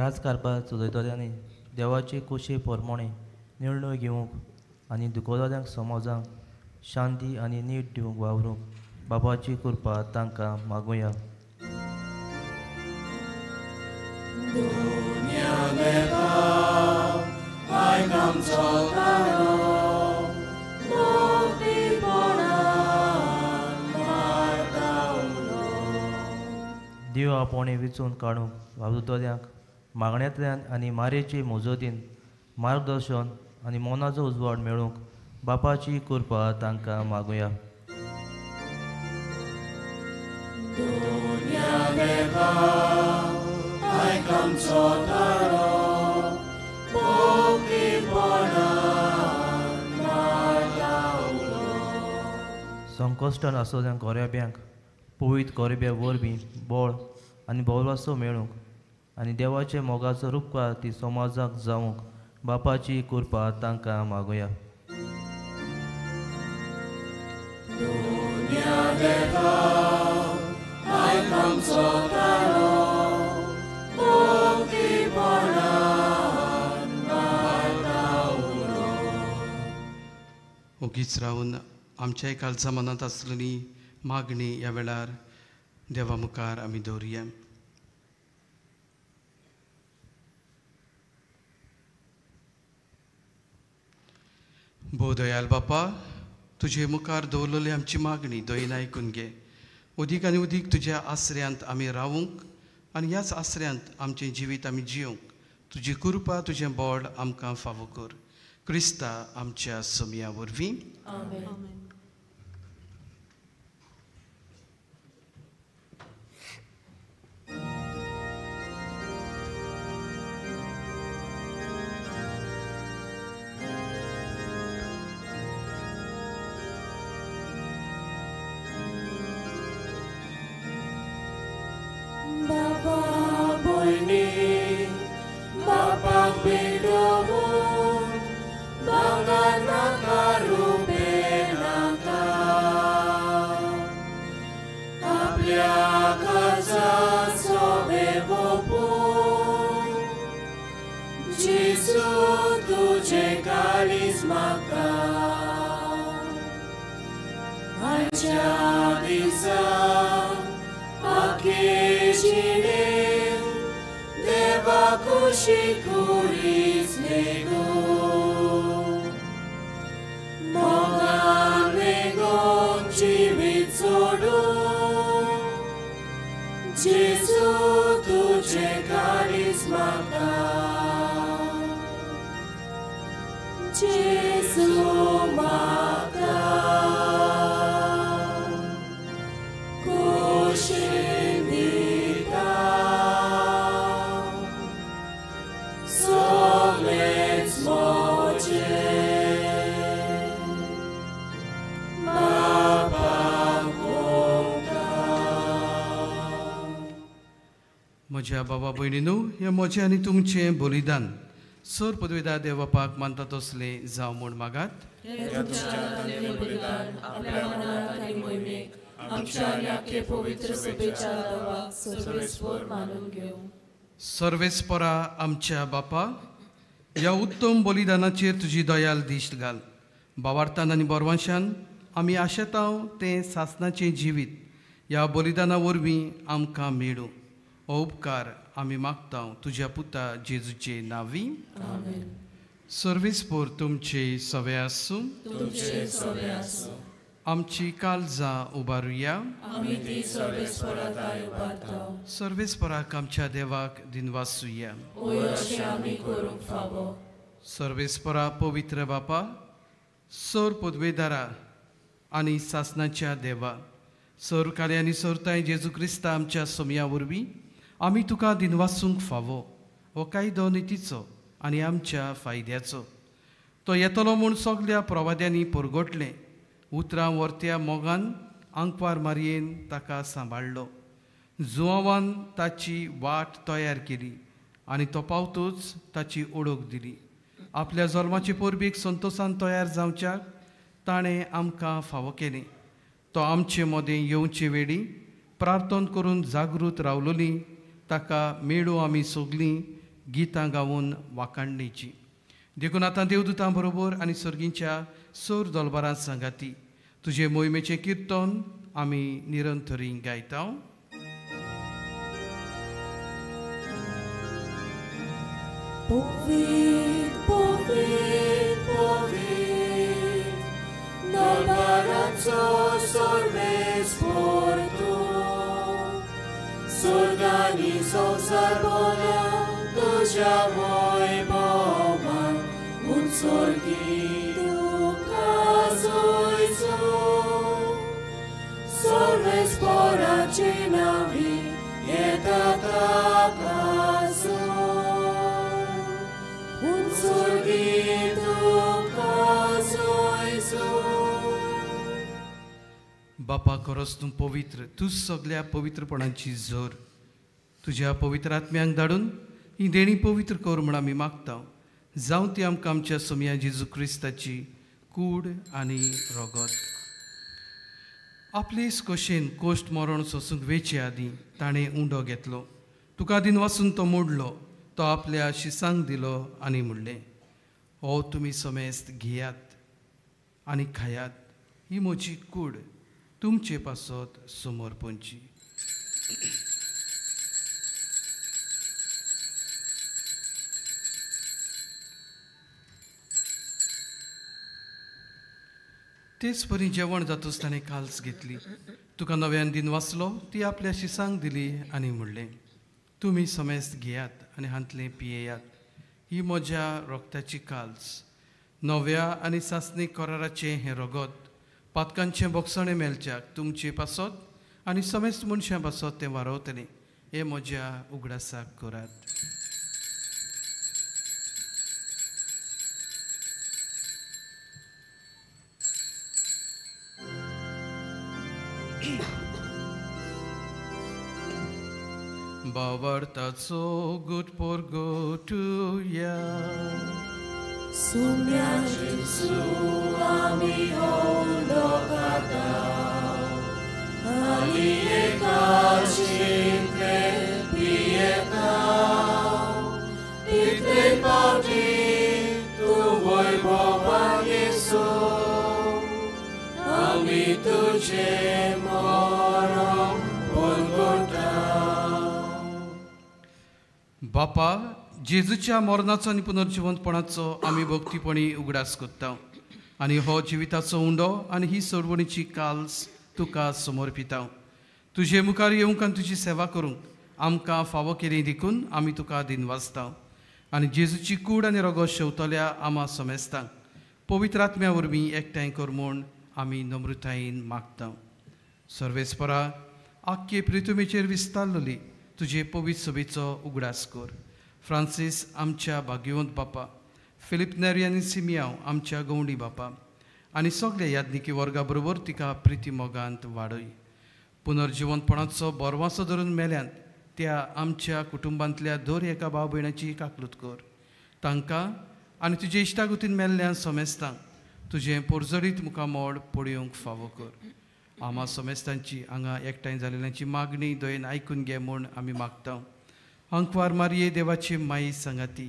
राजकारभार चलयतल्यांनी देवाचे कुशी पोरमोणे निर्णय घेवंक आनी दुखोवल्यांक समाजांक शांती आनी नीट दिवंक वावरूंक बाबाची कृपा तांकां मागुया. देव आपोणे विचून काडूंक वावुरतल्यांक मागण्यांतल्यान आनी मारेचे मोजतीन मार्गदर्शन आनी मोनाचो उजवाड मेळूंक बापाची कृपा तांकां मागुया. संकश्टान आसलेल्या गोरेब्यांक पवित्र गोरेब्या वरवीं बळ आनी भोवलासो मेळूंक आनी देवाचे मोगाचो उपकार ती समाजाक जावंक बापाची कृपा तांकां मागुया. ओगीच रावन आमच्याय काळजा मनांत आसलेली मागणी ह्या वेळार देवा मुखार आमी दवरया. भोव दयाल बापा, तुजे मुखार दवरलेली आमची मागणी दयेन आयकून घे. उदीक आनी उदीक तुज्या आसऱ्यांत आमी रावूंक आनी ह्याच आसऱ्यांत आमचें जिवीत आमी जियोंक तुजी कृपा तुजें बोड आमकां फावो कर. क्रिस्ता आमच्या सोमया वरवीं. आमेन. म्हज्या बाबा भयणीनो, हें म्हजें आनी तुमचें बलिदान सर पदवेदार देवापाक मानता तसले जावं म्हूण मागात. सर्वेस्परा आमच्या बापा, ह्या उत्तम बलिदानाचेर तुजी दयाल दिश्ट घाल. भावार्थान आनी बोरवांशान आमी आशेतांव तें सासणाचें जिवीत ह्या बलिदाना वरवीं आमकां मेळूं. हो उपकार आमी मागता तुज्या पुता जेजूचे नांवी. सर्वेस्पोर तुमचे सवे आसूं. आमची काळजां उबारुया. सर्वेस्पराक आमच्या देवाक दिनवासुया. सर्वेस्परा पवित्र बापा, सर पदवेदारा आनी सासणाच्या देवा, सर काले आनी सरताय जेजू क्रिस्ता आमच्या सोमया वरवीं आमी तुका दिनवासूंक फावो. हो कायदो नितीचो आनी आमच्या फायद्याचो. तो येतलो म्हूण सगल्या प्रवाद्यांनी परगटलें. उतरां वर्त्या मोगान आंकवार मारयेन ताका सांबाळ्ळो. जुवांवान ताची वाट तयार केली आनी तो पावतूच ताची ओळख दिली. आपल्या जल्माचे पोरबीक संतोशान तयार जावच्याक ताणें आमकां फावो केलें. तो आमचे मदें येवचे वेळी प्रार्थना करून जागृत रावलोलीं. ताका मेळू आमी सगलीं गितां गावून वाखाणणेची. देखून आतां देवदूतां बरोबर आनी सर्गींच्या सर दलबारां सांगाती तुजे मोहिमेचें किर्तन आमी निरंतरी गायता. Povit, povit, povit, dolbaranco sorves portu, sorgani sonsarbola, tuja mojmovan, un sorgi tu kazoizu, sorves poracinavi, etata बापा खरोच तूं पवित्र, तूं सगळ्या पवित्रपणाची जोर. तुज्या पवित्र आत्म्यांक धाडून ही देणी पवित्र कर म्हूण आमी मागता. जावं ती आमकां आमच्या सोम्या जेजू क्रिस्ताची कूड आनी रगत. आपलेच कशेन कोश्ट मरण सोसूंक वेचे आदीं ताणें उंडो घेतलो. तुका आदीन वाचून तो मोडलो. तो आपल्या शिसांक दिलो आनी म्हणलें, हो तुमी समेस्त घेयात आनी खायात. ही म्हजी कूड तुमचे पासत समर्पणची. तेच परी जेवण जातूच ताणें काल्स घेतली. तुका नव्यान दिन वाचलो ती आपल्या शिसांक दिली आनी म्हणलें, तुमी समेस्त घेयात आनी हांतलें पियेयात. ही म्हज्या रोगताची काल्स, नव्या आनी सासणीक कराराचें हें रगत, पातकांचें बोगसणें मेलच्याक तुमचे पासत आनी समेस्त मनशां पासत तें वारवतलें. हें म्हज्या उगडासाक करात. Bavartaco gut por gotuja. Sumia Jesu ami ondokata, ali ekacinte pieta, itre pauti tu voi bovan Jesu, ami tuje morom pongota. बापा, जेजूच्या मरणाचो आनी पुनर्जिवंतपणाचो आमी भक्तीपणी उगडास करता आनी हो जिविताचो उंडो आनी ही सोडवणीची काल्स तुका समर्पिता. तुजे मुखार येवंक आनी तुजी सेवा करूंक आमकां फावो केली देखून आमी तुका दिन वाचता आनी जेजूची कूड आनी रगत शेवतल्या आमा समेस्तांक पवित्र आत्म्या वरवीं एकठांय कर म्हूण आमी नम्रतायेन मागता. सर्वेस्परा, आख्खे पृथ्वीचेर विस्तारलोली तुजे पवित्र सभेचो उगडास कर. फ्रांसीस आमच्या भाग्यवंत बापा, फिलिप नेरी आनी सिमियांव आमच्या गवंडी बापा आनी सगळे याज्ञिकी वर्गा बरोबर तिका प्रिती मोगांत वाडय. पुनर्जिवंतपणाचो बोरवासो धरून मेल्यांत त्या आमच्या कुटुंबांतल्या दर एका भाव भयणाची काकलूत कर. तांकां आनी तुजे इश्टागुतीन मेल्ल्या समेस्तांक तुजें पोरजडीत मुखामोड पळयोवंक फावो कर. आमा समेस्तांची हांगा एकठांय जालेल्यांची मागणी दयेन आयकून घे म्हूण आमी मागता. अंकवार मारये देवाची माई सांगाती,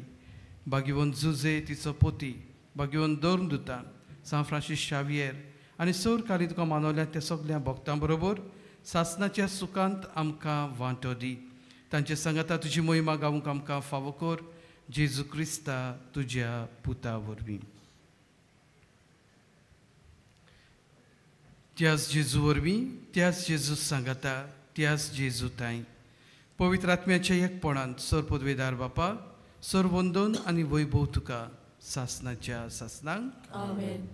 भाग्यवंत जुजे तिचो पोती, भाग्यवंत दोर्मदुता, सान फ्रांसीस शावियर आनी सर काली तुका मानवल्या त्या सगळ्या भक्तां बरोबर सासणाच्या सुखांत आमकां वांटो दी. तांचे सांगाता तुजी मोहिमा गावूंक आमकां फावो कर. जेजू क्रिस्ता तुज्या पुता वरवीं. त्याच जेजू वरवीं, त्याच जेजू सांगाता, त्याच जेजू ताई पवित्र आत्म्याच्या एकपणान सर पदवेदार बापा, सर वंदन आनी वैभव तुका सासणाच्या सासणांक. आमेन.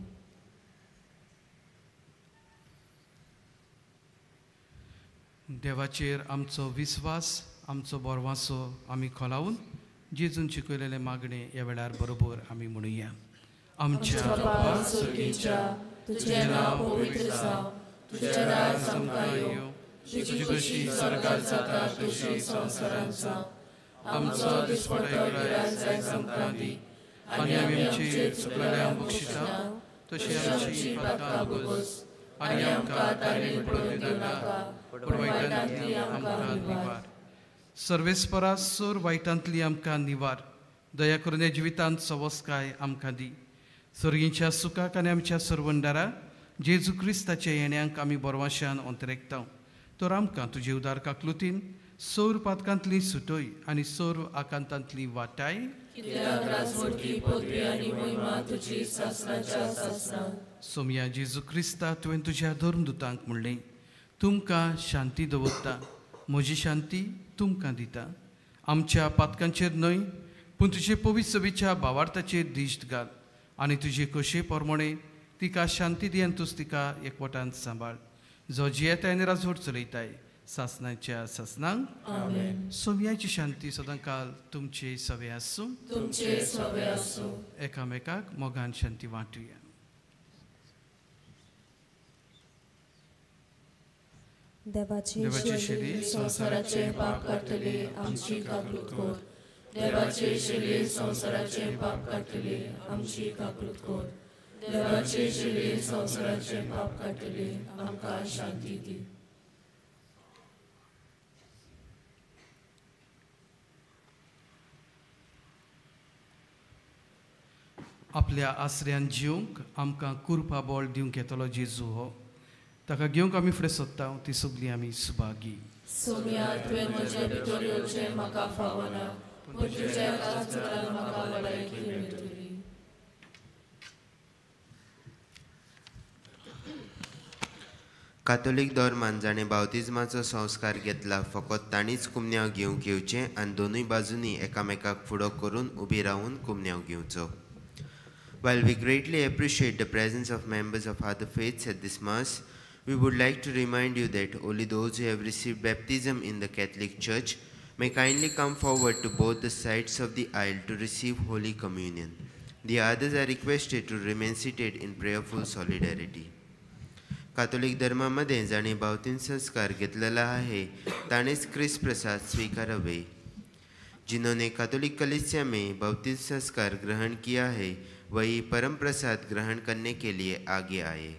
देवाचेर आमचो विस्वास, आमचो बोरवासो आमी खोलावून जेजून शिकयलेले मागणे ह्या वेळार बरोबर आमी म्हणुया. आमच्या बापा सुर्गीच्या, तुझे नाव पवित्र जावं, तुझे राज आमकां येवं, तुजी कशी स्वर्गांत जाता तशी संवसारांत जावं. आमचो दिसपट्टो गिरायक आयज आमकां दी आनी आमी आमची चुकलेल्यांक बक्षिता तशी आमची पातकां बोगोस आनी आमकां तारणें पडोवंक दिनाका पूण वायटांतली आमकां निवार. सर्वेस्परा सोर वायटांतली आमकां निवार. दया करून ह्या जिवितांत सवस्काय आमकां दी. सर्गींच्या सुखाक आनी आमच्या सरवंडारा जेजू क्रिस्ताच्या येण्याक आमी बोरवाशान अंतरेकता. तर आमकां तुजे उदार काकलुतीन सौर पातकांतली सुटोय आनी सौर आकांतांतली वाटाय सोम्या जेजू क्रिस्ता तुवें तुज्या धर्मदुतांक म्हणलें, तुमकां शांती दवरता, म्हजी शांती तुमकां दिता. आमच्या पातकांचेर न्हय पूण तुजे पवित्र सभेच्या भावार्थाचेर दिश्ट घाल आनी तुजे कशे प्रमाणे तिका शांती दियान तूं तिका एकवटान सांबाळ. जो जियेताय आनी राजवट चलयताय सासणाच्या सासणांक सोम्याची शांती सदां काल तुमचे सवे आसूं. एकामेकाक मोगान शांती वांटुया. देवाचे शेली संसाराचे पाप काडटली आमची काकूट कोर. देवाचे शेली संसाराचे पाप काडटली आमची काकूट कोर. देवाचे शेली संसाराचे पाप काडटली आमकां शांती दी. आपल्या आसऱ्यान जिवंक आमकां कुरपा बोळ दिवंक येतलो जेजू हो. ताका घेवंक आमी फुडें सोदता ती सगळीं आमी सुभागी. सोम्या तुवें म्हजे भितर येवचें म्हाका फावना पूण तुज्या कातरान म्हाका भलायकी मेळटली. कातोलीक धर्मान जाणें बावतिजमाचो संस्कार घेतला फकत तांणीच कुमन्यांव घेवंक येवचें आनी दोनूय बाजूंनी एकामेकाक फुडो करून उबी रावन कुमन्यांव घेवचो. While we greatly appreciate the presence of members of other faiths at this Mass, we would like to remind you that only those who have received baptism in the Catholic Church may kindly come forward to both the sides of the aisle to receive Holy Communion. The others are requested to remain seated in prayerful solidarity. कातोलिक धर्मामध्ये जाणे बावतीन संस्कार घेतलेला आहे ताणेच ख्रिस्त प्रसाद स्वीकारावे. जिन्होंने कातोलिक कलीसिया में बावतीन संस्कार ग्रहण किया है वही परम प्रसाद ग्रहण करने के लिए आगे आए.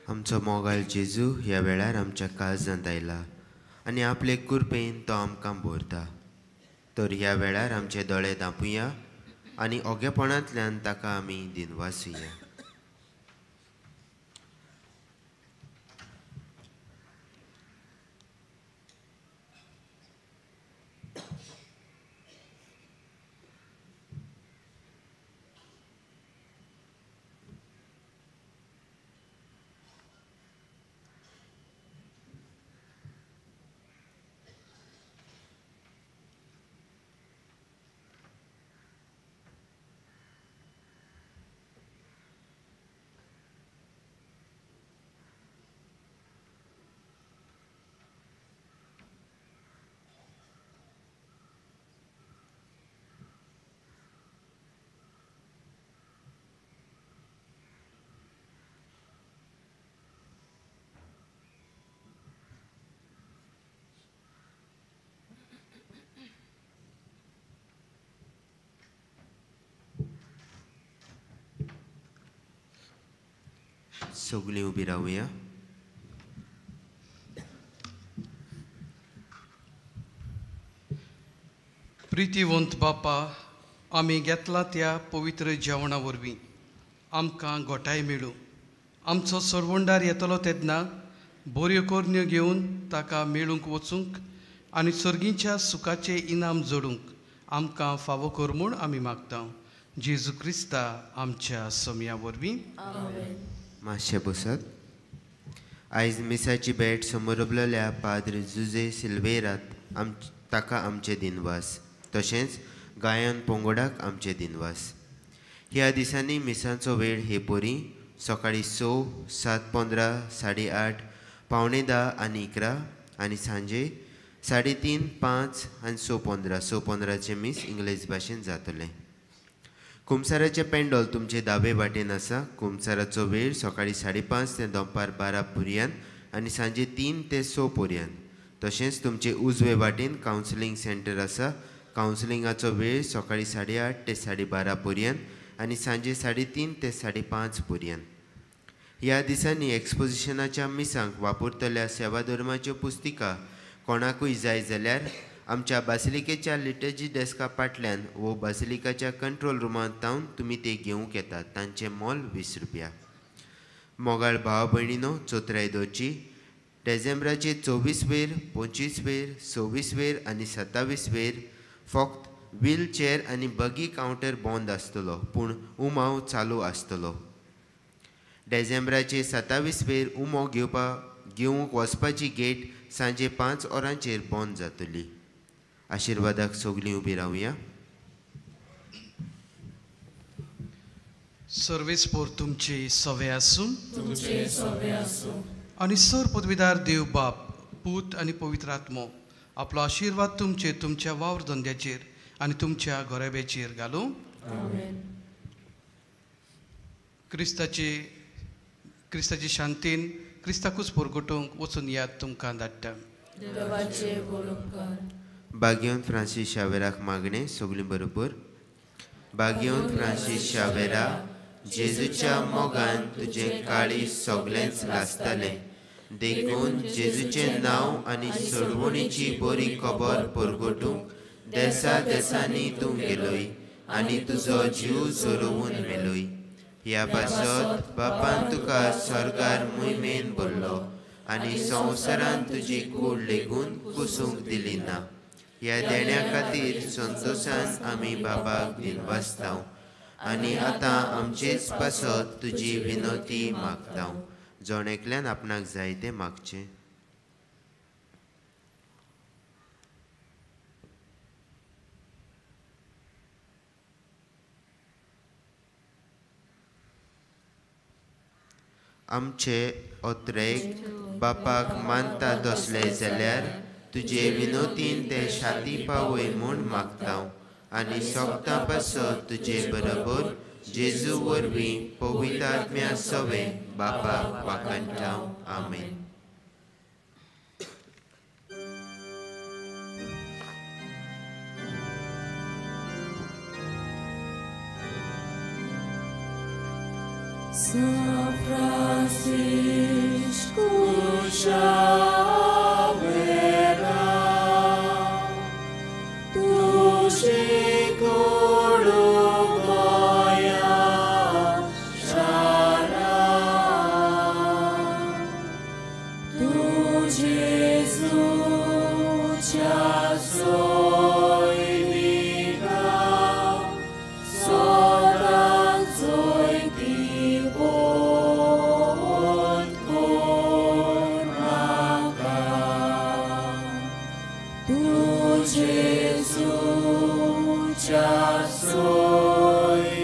आमचो मोगाल जेजू ह्या वेळार आमच्या काळजांत आयला आनी आपले कुरपेन तो आमकां भरता. तर ह्या वेळार आमचे दोळे धांपुया आनी ओगेपणांतल्यान ताका आमी दिनवासुया. सगळीं उबी रावया. प्रितीवंत बापा, आमी घेतला त्या पवित्र जेवणा वरवीं आमकां घोटाय मेळूं. आमचो सरवंडार येतलो तेन्ना बऱ्यो कोरण्यो घेवन ताका मेळूंक वचूंक आनी सर्गीच्या सुखाचें इनाम जोडूंक आमकां फावो कर म्हूण आमी मागता. जेजू क्रिस्ता आमच्या सोम्या वरवीं. मातशें बसत. आयज मिसाची भेट समोर उबलल्या पाद्र जुजे सिल्वेरात ताका आमचे दिनवास, तशेंच गायन पोंगडाक आमचे दिनवास. ह्या दिसांनी मिसांचो वेळ हे पोरी सकाळीं 6, 7:15, 8:30, 9:45 आनी 11 आनी सांजे 3:30, 5 आनी 6:15. 6:15चे मीस इंग्लीश भाशेन जातले. कुमसाराचें पेंडॉल तुमचे दावे वाटेन आसा. कुमसाराचो वेळ सकाळीं 5:30 ते दनपार 12 पर्यंत आनी सांजे 3 ते 6 पर्यंत. तशेंच तुमचे उजवे वाटेन कावन्सिलींग सेंटर आसा. कावन्सिलिंगाचो वेळ सकाळीं 8:30 ते 12:30 पर्यंत आनी सांजे 3:30 ते 5:30 पर्यंत. ह्या दिसांनी एक्सपोजिशनाच्या मिसांक वापरतल्या सेवा धर्माच्यो पुस्तिका कोणाकूय जाय जाल्यार आमच्या बासिलिकेच्या लिटर्जी डेस्का फाटल्यान वो बासिलिकाच्या कंट्रोल रुमांत तावन तुमी ते घेवंक येतात. तांचें मोल 20 रुपया. मोगाळ भाव भयणीनो, चोत्रायदोची डिसेंबराचे 24 वेर, 25 वेर, 26 वेर आनी 27 वेर फक्त व्हीलचेअर आनी बगी कावंटर बंद आसतलो, पूण उमाव चालू आसतलो. डिसेंबराचे 27 वेर उमो घेवंक वचपाची गेट सांजे 5 वरांचेर बंद जातली. आशिर्वादाक सगळीं उबी रावया. सर्वेस्पोर तुमचे सवे आसूं आनी सर पदवीदार देव बाप, पूत आनी पवित्र आत्मो आपलो आशिर्वाद तुमच्या वावर धंद्याचेर आनी तुमच्या घोराब्याचेर घालूं. क्रिस्ताचे शांतीन क्रिस्ताकूच परगटूंक वचून याद तुमकां धाडटा. बागयोन फ्रांसीस शावेराक मागणें सगळीं बरोबर. बागयोन फ्रांसीस शावेरा, जेजूच्या मोगान तुजें काळीज सगळेंच लासतालें. देखून जेजूचें नांव आनी सोडवणीची बरी खबर परगटूंक देसा देसांनी तूं गेलोय आनी तुजो जीव सोडवून मेलोय. ह्या पासत बापान तुका स्वर्गार मोहिमेन भरलो आनी संवसारान तुजी कूड लेगून कुसूंक दिली ना. ह्या देण्या खातीर संतोशान आमी बाबाक दिनवासतांव आनी आतां आमचेच पासत तुजी विनोती मागतांव. जोणेकल्यान आपणाक जाय तें मागचें. आमचे ओत्रेक बापाक मानता दसले जाल्यार तुजे विनोतीन ते शाती पावय म्हूण मागतांव आनी सोगता पासत तुजे बरोबर जेजू वरवीं पवित्र आत्म्या सवे बापाक वाकणटांव. आमेन. San Francisco Xavera, tuji kodu goya shara, tu Jesus soy vida, sodan soy Jesus, já soy